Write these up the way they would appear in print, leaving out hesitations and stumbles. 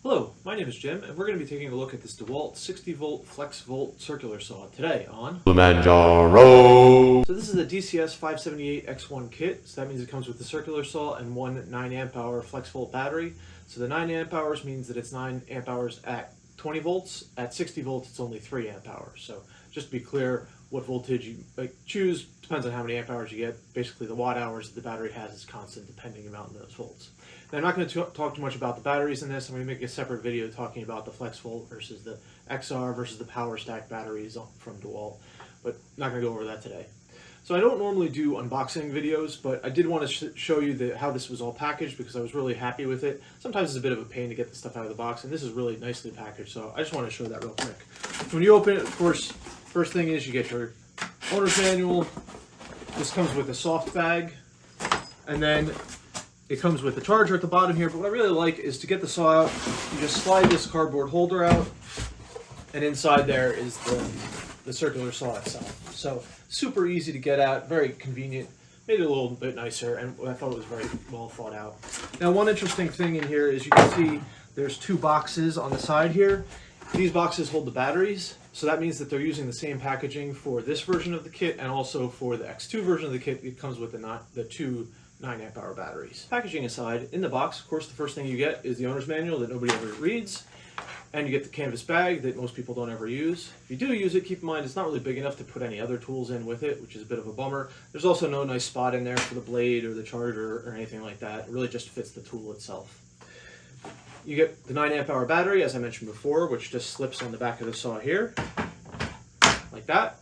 Hello, my name is Jim, and we're going to be taking a look at this Dewalt 60-volt Flexvolt circular saw today on Kilimanjaro. So this is a DCS578 X1 kit, so that means it comes with the circular saw and one 9 amp hour Flexvolt battery. So the 9 amp hours means that it's 9 amp hours at 20 volts. At 60 volts, it's only 3 amp hours. So just to be clear, what voltage you choose depends on how many amp hours you get. Basically, the watt hours that the battery has is constant depending on those volts. Now, I'm not going to talk too much about the batteries in this. I'm going to make a separate video talking about the Flexvolt versus the XR versus the Power Stack batteries from Dewalt, but I'm not going to go over that today. So I don't normally do unboxing videos, but I did want to show you how this was all packaged because I was really happy with it. Sometimes it's a bit of a pain to get the stuff out of the box, and this is really nicely packaged, so I just want to show that real quick. When you open it, of course, first thing is you get your owner's manual. This comes with a soft bag, and then it comes with the charger at the bottom here. But what I really like is to get the saw out, you just slide this cardboard holder out, and inside there is the circular saw itself. So super easy to get at, very convenient, made it a little bit nicer, and I thought it was very well thought out. Now, one interesting thing in here is you can see there's two boxes on the side here. These boxes hold the batteries, so that means that they're using the same packaging for this version of the kit and also for the X2 version of the kit. It comes with the two 9 amp hour batteries. Packaging aside, in the box, of course, the first thing you get is the owner's manual that nobody ever reads, and you get the canvas bag that most people don't ever use. If you do use it, keep in mind it's not really big enough to put any other tools in with it, which is a bit of a bummer. There's also no nice spot in there for the blade or the charger or anything like that. It really just fits the tool itself. You get the 9 amp hour battery, as I mentioned before, which just slips on the back of the saw here, like that.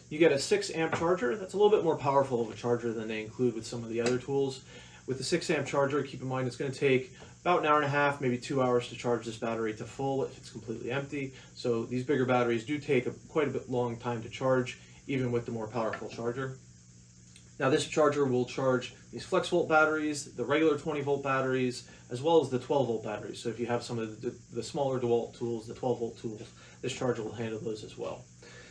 You get a 6 amp charger. That's a little bit more powerful of a charger than they include with some of the other tools. With the 6 amp charger, keep in mind it's going to take about an hour and a half, maybe 2 hours to charge this battery to full if it's completely empty. So these bigger batteries do take quite a bit long time to charge, even with the more powerful charger. Now, this charger will charge these Flexvolt batteries, the regular 20 volt batteries, as well as the 12 volt batteries. So if you have some of the smaller Dewalt tools, the 12 volt tools, this charger will handle those as well.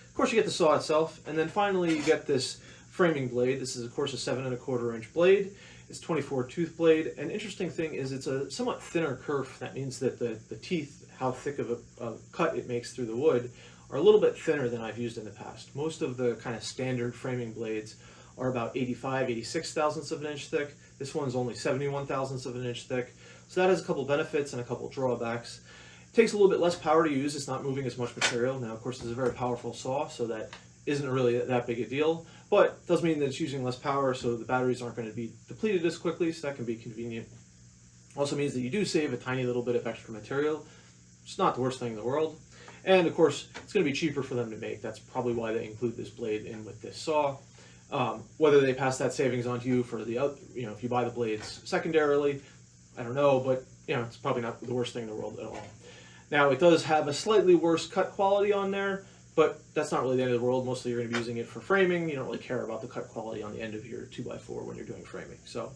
Of course, you get the saw itself, and then finally you get this framing blade. This is, of course, a 7¼ inch blade. It's 24 tooth blade. An interesting thing is it's a somewhat thinner kerf. That means that the teeth, how thick of a cut it makes through the wood, are a little bit thinner than I've used in the past. Most of the kind of standard framing blades are about 86 thousandths of an inch thick. This one's only 71 thousandths of an inch thick. So that has a couple benefits and a couple drawbacks. It takes a little bit less power to use. It's not moving as much material. Now, of course, this is a very powerful saw, so that isn't really that big a deal. But it does mean that it's using less power, so the batteries aren't going to be depleted as quickly, so that can be convenient. Also means that you do save a tiny little bit of extra material. It's not the worst thing in the world. And, of course, it's going to be cheaper for them to make. That's probably why they include this blade in with this saw. Whether they pass that savings on to you for the other, if you buy the blades secondarily, I don't know, but it's probably not the worst thing in the world at all. Now, it does have a slightly worse cut quality on there, but that's not really the end of the world. Mostly you're going to be using it for framing. You don't really care about the cut quality on the end of your 2x4 when you're doing framing. So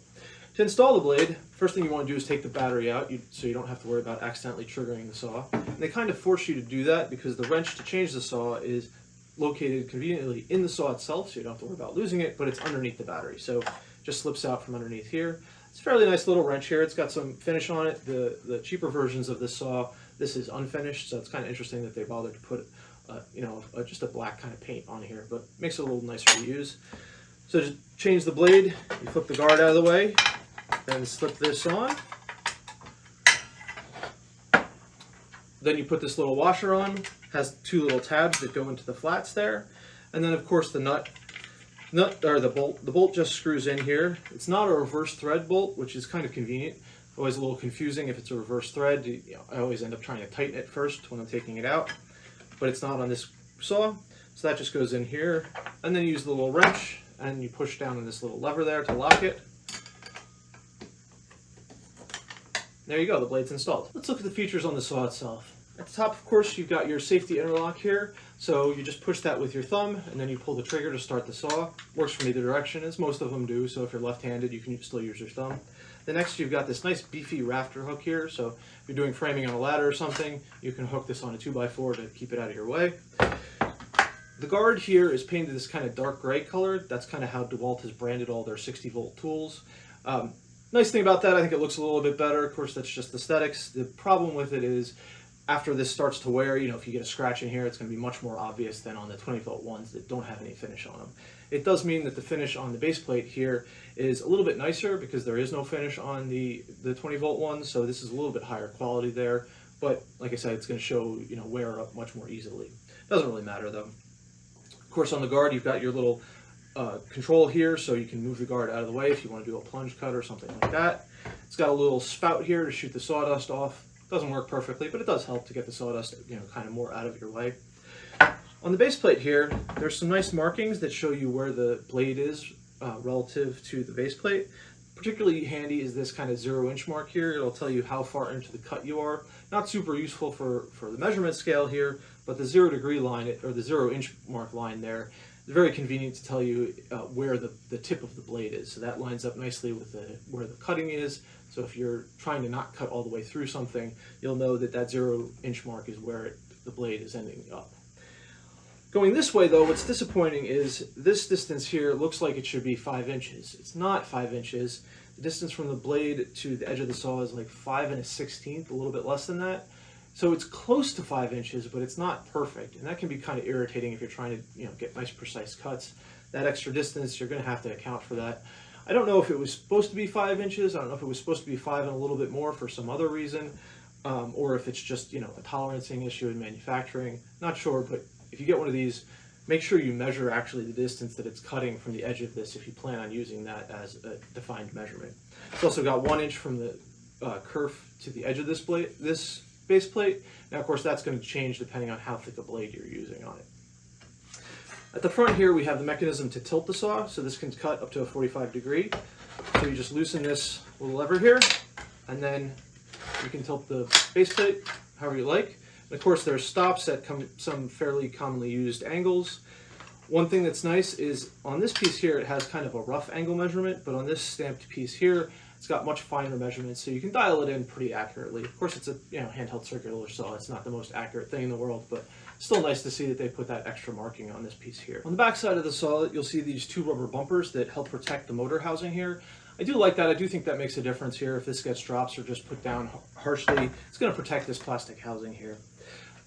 to install the blade, first thing you want to do is take the battery out so you don't have to worry about accidentally triggering the saw. And they kind of force you to do that because the wrench to change the saw is located conveniently in the saw itself, so you don't have to worry about losing it, but it's underneath the battery. So it just slips out from underneath here. It's a fairly nice little wrench here. It's got some finish on it. The cheaper versions of this saw, this is unfinished, so it's kind of interesting that they bothered to put just a black kind of paint on here, but makes it a little nicer to use. So just change the blade, you flip the guard out of the way, and slip this on. Then you put this little washer on. Has two little tabs that go into the flats there, and then of course the the bolt just screws in here. It's not a reverse thread bolt, which is kind of convenient. Always a little confusing if it's a reverse thread. I always end up trying to tighten it first when I'm taking it out, but it's not on this saw, so that just goes in here, and then you use the little wrench and you push down on this little lever there to lock it. There you go, the blade's installed. Let's look at the features on the saw itself. At the top, of course, you've got your safety interlock here. So you just push that with your thumb, and then you pull the trigger to start the saw. Works from either direction, as most of them do. So if you're left-handed, you can still use your thumb. Then next, you've got this nice beefy rafter hook here. So if you're doing framing on a ladder or something, you can hook this on a 2x4 to keep it out of your way. The guard here is painted this kind of dark gray color. That's kind of how Dewalt has branded all their 60-volt tools. Nice thing about that, I think it looks a little bit better. Of course, that's just aesthetics. The problem with it is after this starts to wear, if you get a scratch in here, it's going to be much more obvious than on the 20-volt ones that don't have any finish on them. It does mean that the finish on the base plate here is a little bit nicer because there is no finish on the 20-volt ones, so this is a little bit higher quality there. But like I said, it's going to show wear up much more easily. Doesn't really matter though. Of course, on the guard, you've got your little control here, so you can move the guard out of the way if you want to do a plunge cut or something like that. It's got a little spout here to shoot the sawdust off. Doesn't work perfectly, but it does help to get the sawdust, kind of more out of your way. On the base plate here, there's some nice markings that show you where the blade is relative to the base plate. Particularly handy is this kind of 0-inch mark here. It'll tell you how far into the cut you are. Not super useful for the measurement scale here, but the 0-degree line, or the 0-inch mark line there, is very convenient to tell you where the tip of the blade is. So that lines up nicely with where the cutting is. So if you're trying to not cut all the way through something, you'll know that 0-inch mark is where the blade is ending up. Going this way though, what's disappointing is this distance here looks like it should be 5 inches. It's not 5 inches. The distance from the blade to the edge of the saw is like 5 1/16, a little bit less than that. So it's close to 5 inches, but it's not perfect. And that can be kind of irritating if you're trying to get nice precise cuts. That extra distance, you're going to have to account for that. I don't know if it was supposed to be 5 inches. I don't know if it was supposed to be 5 and a little bit more for some other reason, or if it's just a tolerancing issue in manufacturing. Not sure, but if you get one of these, make sure you measure actually the distance that it's cutting from the edge of this if you plan on using that as a defined measurement. It's also got 1 inch from the kerf to the edge of this base plate. Now, of course, that's going to change depending on how thick a blade you're using on it. At the front here, we have the mechanism to tilt the saw, so this can cut up to a 45 degree. So you just loosen this little lever here, and then you can tilt the base plate however you like. And of course, there's stops at some fairly commonly used angles. One thing that's nice is on this piece here, it has kind of a rough angle measurement, but on this stamped piece here, it's got much finer measurements, so you can dial it in pretty accurately. Of course, it's a handheld circular saw. It's not the most accurate thing in the world, but still nice to see that they put that extra marking on this piece here. On the back side of the saw, you'll see these 2 rubber bumpers that help protect the motor housing here. I do like that. I do think that makes a difference here. If this gets dropped or just put down harshly, it's going to protect this plastic housing here.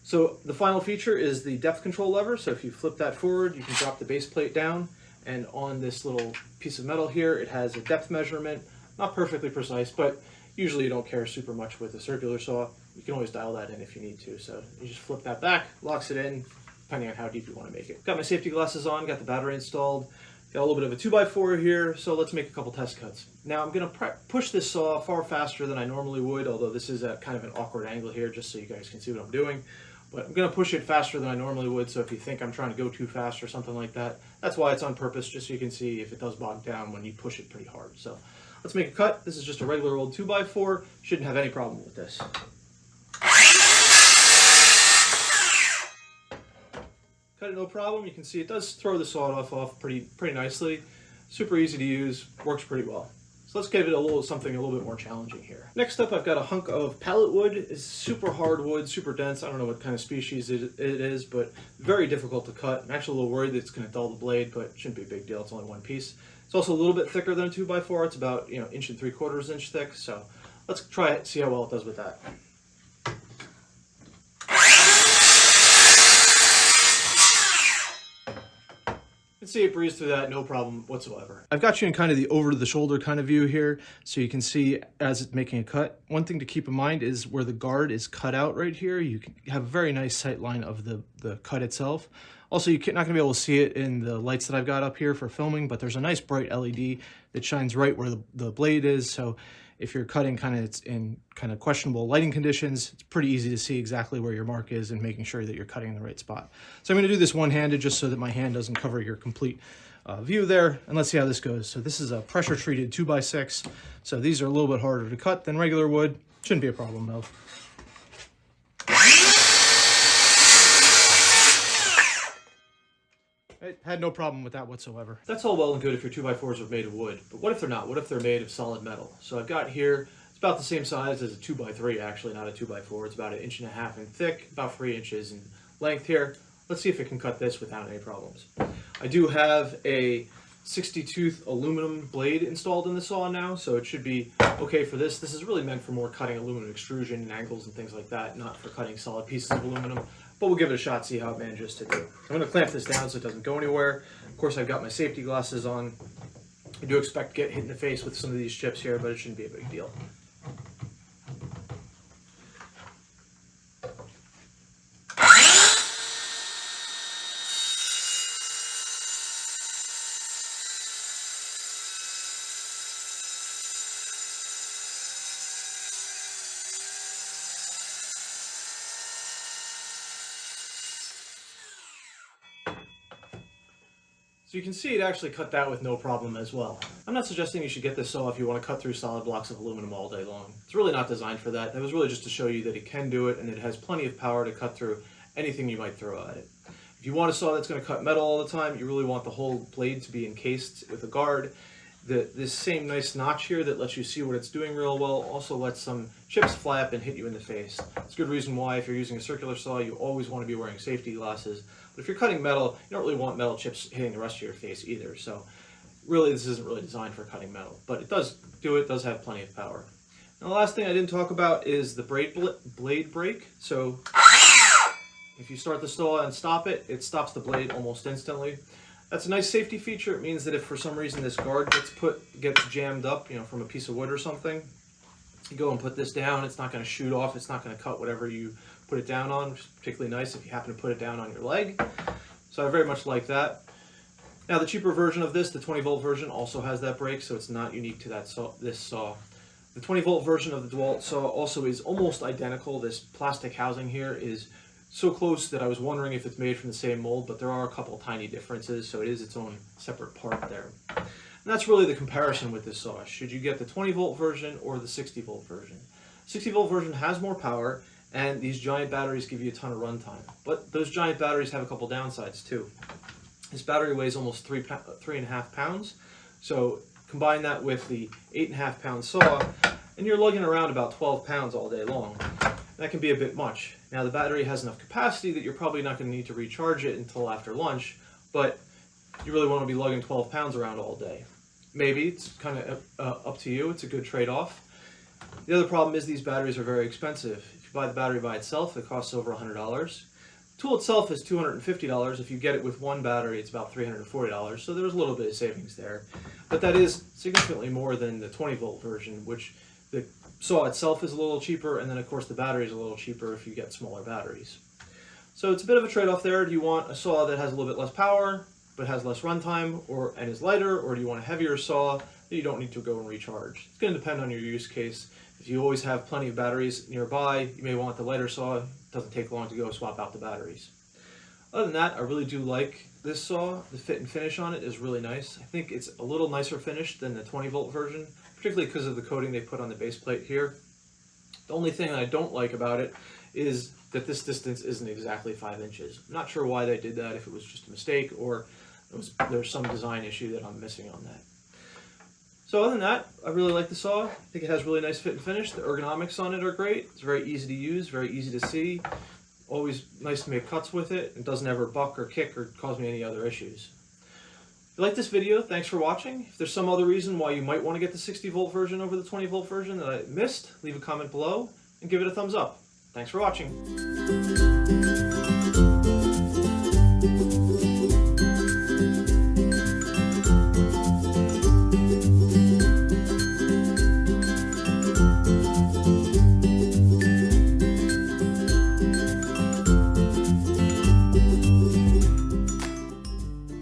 So the final feature is the depth control lever. So if you flip that forward, you can drop the base plate down, and on this little piece of metal here, it has a depth measurement. Not perfectly precise, but usually you don't care super much with a circular saw. You can always dial that in if you need to. So you just flip that back, locks it in, depending on how deep you want to make it. Got my safety glasses on, got the battery installed, got a little bit of a 2x4 here, so let's make a couple test cuts. Now I'm going to push this saw far faster than I normally would, although this is at kind of an awkward angle here, just so you guys can see what I'm doing. But I'm going to push it faster than I normally would, so if you think I'm trying to go too fast or something like that, that's why it's on purpose, just so you can see if it does bog down when you push it pretty hard. So let's make a cut. This is just a regular old 2x4. Shouldn't have any problem with this. Cut it no problem. You can see it does throw the sawed off pretty nicely. Super easy to use. Works pretty well. So let's give it something a little bit more challenging here. Next up, I've got a hunk of pallet wood. It's super hard wood, super dense. I don't know what kind of species it is, but very difficult to cut. I'm actually a little worried that it's going to dull the blade, but it shouldn't be a big deal. It's only 1 piece. It's also a little bit thicker than a 2x4. It's about 1 3/4 inch thick. So let's try it, see how well it does with that. You can see it breeze through that, no problem whatsoever. I've got you in kind of the over-the-shoulder kind of view here, so you can see as it's making a cut. One thing to keep in mind is where the guard is cut out right here, you can have a very nice sight line of the cut itself. Also, you're not going to be able to see it in the lights that I've got up here for filming, but there's a nice bright LED that shines right where the blade is, so if you're cutting in kind of questionable lighting conditions, it's pretty easy to see exactly where your mark is and making sure that you're cutting in the right spot. So I'm going to do this one-handed just so that my hand doesn't cover your complete view there, and let's see how this goes. So this is a pressure-treated 2x6, so these are a little bit harder to cut than regular wood. Shouldn't be a problem though. I had no problem with that whatsoever. That's all well and good if your 2x4s are made of wood, but what if they're not? What if they're made of solid metal? So I've got here, it's about the same size as a 2x3 actually, not a 2x4. It's about 1.5 inches in thick, about 3 inches in length here. Let's see if it can cut this without any problems. I do have a 60-tooth aluminum blade installed in the saw now, so it should be okay for this. This is really meant for more cutting aluminum extrusion and angles and things like that, not for cutting solid pieces of aluminum. But we'll give it a shot, see how it manages to do. I'm going to clamp this down so it doesn't go anywhere. Of course, I've got my safety glasses on. I do expect to get hit in the face with some of these chips here, but it shouldn't be a big deal. So you can see it actually cut that with no problem as well. I'm not suggesting you should get this saw if you want to cut through solid blocks of aluminum all day long. It's really not designed for that. That was really just to show you that it can do it and it has plenty of power to cut through anything you might throw at it. If you want a saw that's going to cut metal all the time, you really want the whole blade to be encased with a guard. This same nice notch here that lets you see what it's doing real well also lets some chips fly up and hit you in the face. It's a good reason why if you're using a circular saw you always want to be wearing safety glasses. But if you're cutting metal, you don't really want metal chips hitting the rest of your face either. So really this isn't really designed for cutting metal. But it does do it, does have plenty of power. Now the last thing I didn't talk about is the blade brake. So if you start the saw and stop it, it stops the blade almost instantly. That's a nice safety feature. It means that if for some reason this guard gets jammed up, from a piece of wood or something, you go and put this down, it's not going to shoot off, it's not going to cut whatever you put it down on, which is particularly nice if you happen to put it down on your leg. So I very much like that. Now the cheaper version of this, the 20-volt version, also has that brake, so it's not unique to this saw. The 20-volt version of the Dewalt saw also is almost identical. This plastic housing here is so close that I was wondering if it's made from the same mold, but there are a couple tiny differences, so it is its own separate part there. And that's really the comparison with this saw. Should you get the 20-volt version or the 60-volt version? 60-volt version has more power, and these giant batteries give you a ton of runtime. But those giant batteries have a couple downsides too. This battery weighs almost 3.5 pounds, so combine that with the 8.5 pound saw, and you're lugging around about 12 pounds all day long. That can be a bit much. Now the battery has enough capacity that you're probably not going to need to recharge it until after lunch, but you really want to be lugging 12 pounds around all day. Maybe, it's kind of up to you, it's a good trade-off. The other problem is these batteries are very expensive. If you buy the battery by itself, it costs over $100. The tool itself is $250. If you get it with one battery, it's about $340, so there's a little bit of savings there. But that is significantly more than the 20-volt version, which the saw itself is a little cheaper, and then of course the battery is a little cheaper if you get smaller batteries. So it's a bit of a trade-off there. Do you want a saw that has a little bit less power but has less runtime and is lighter, or do you want a heavier saw that you don't need to go and recharge? It's going to depend on your use case. If you always have plenty of batteries nearby, you may want the lighter saw. It doesn't take long to go swap out the batteries. Other than that, I really do like this saw. The fit and finish on it is really nice. I think it's a little nicer finished than the 20-volt version, particularly because of the coating they put on the base plate here. The only thing that I don't like about it is that this distance isn't exactly 5 inches. I'm not sure why they did that, if it was just a mistake or there's some design issue that I'm missing on that. So other than that, I really like the saw. I think it has really nice fit and finish. The ergonomics on it are great. It's very easy to use, very easy to see. Always nice to make cuts with it. It doesn't ever buck or kick or cause me any other issues. If you like this video, thanks for watching. If there's some other reason why you might want to get the 60-volt version over the 20-volt version that I missed, leave a comment below and give it a thumbs up. Thanks for watching.